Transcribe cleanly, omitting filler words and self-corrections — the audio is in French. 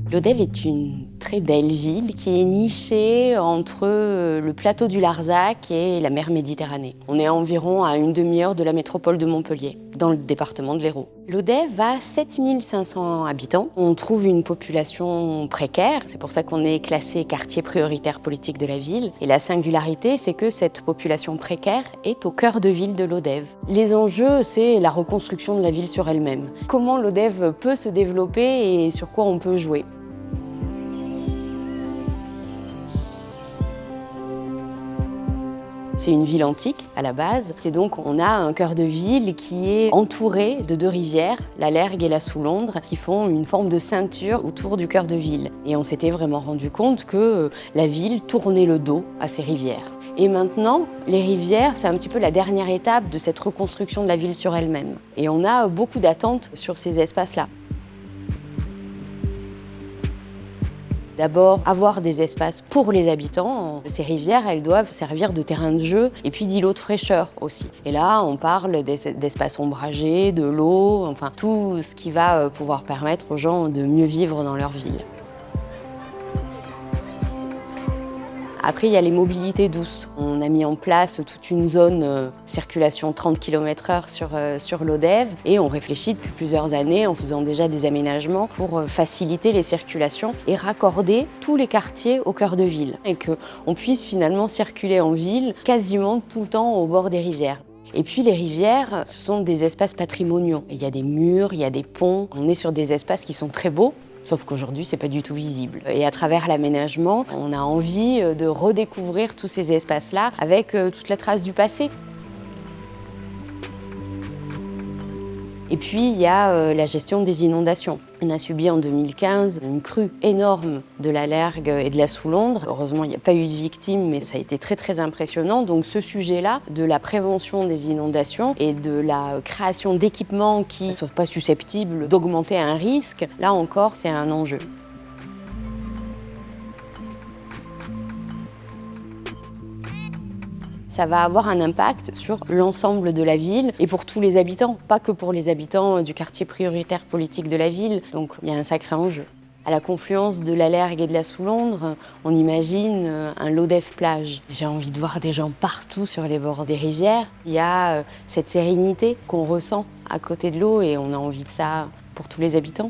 Lodève est une très belle ville qui est nichée entre le plateau du Larzac et la mer Méditerranée. On est environ à une demi-heure de la métropole de Montpellier, dans le département de l'Hérault. Lodève a 7500 habitants. On trouve une population précaire, c'est pour ça qu'on est classé quartier prioritaire politique de la ville. Et la singularité, c'est que cette population précaire est au cœur de ville de Lodève. Les enjeux, c'est la reconstruction de la ville sur elle-même. Comment Lodève peut se développer et sur quoi on peut jouer. C'est une ville antique à la base, et donc on a un cœur de ville qui est entouré de deux rivières, la Lergue et la Soulondre, qui font une forme de ceinture autour du cœur de ville. Et on s'était vraiment rendu compte que la ville tournait le dos à ces rivières. Et maintenant, les rivières, c'est un petit peu la dernière étape de cette reconstruction de la ville sur elle-même. Et on a beaucoup d'attentes sur ces espaces-là. D'abord, avoir des espaces pour les habitants. Ces rivières, elles doivent servir de terrain de jeu et puis d'îlots de fraîcheur aussi. Et là, on parle d'espaces ombragés, de l'eau, enfin tout ce qui va pouvoir permettre aux gens de mieux vivre dans leur ville. Après, il y a les mobilités douces. On a mis en place toute une zone circulation 30 km/h sur Lodève et on réfléchit depuis plusieurs années en faisant déjà des aménagements pour faciliter les circulations et raccorder tous les quartiers au cœur de ville et qu'on puisse finalement circuler en ville quasiment tout le temps au bord des rivières. Et puis les rivières, ce sont des espaces patrimoniaux. Il y a des murs, il y a des ponts. On est sur des espaces qui sont très beaux. Sauf qu'aujourd'hui, c'est pas du tout visible. Et à travers l'aménagement, on a envie de redécouvrir tous ces espaces-là avec toute la trace du passé. Et puis, il y a la gestion des inondations. On a subi en 2015 une crue énorme de la Lergue et de la Soulondre. Heureusement, il n'y a pas eu de victimes, mais ça a été très, très impressionnant. Donc ce sujet-là, de la prévention des inondations et de la création d'équipements qui ne soient pas susceptibles d'augmenter un risque, là encore, c'est un enjeu. Ça va avoir un impact sur l'ensemble de la ville et pour tous les habitants, pas que pour les habitants du quartier prioritaire politique de la ville. Donc il y a un sacré enjeu. À la confluence de la Lergue et de la Soulondre, on imagine un Lodève plage. J'ai envie de voir des gens partout sur les bords des rivières. Il y a cette sérénité qu'on ressent à côté de l'eau et on a envie de ça pour tous les habitants.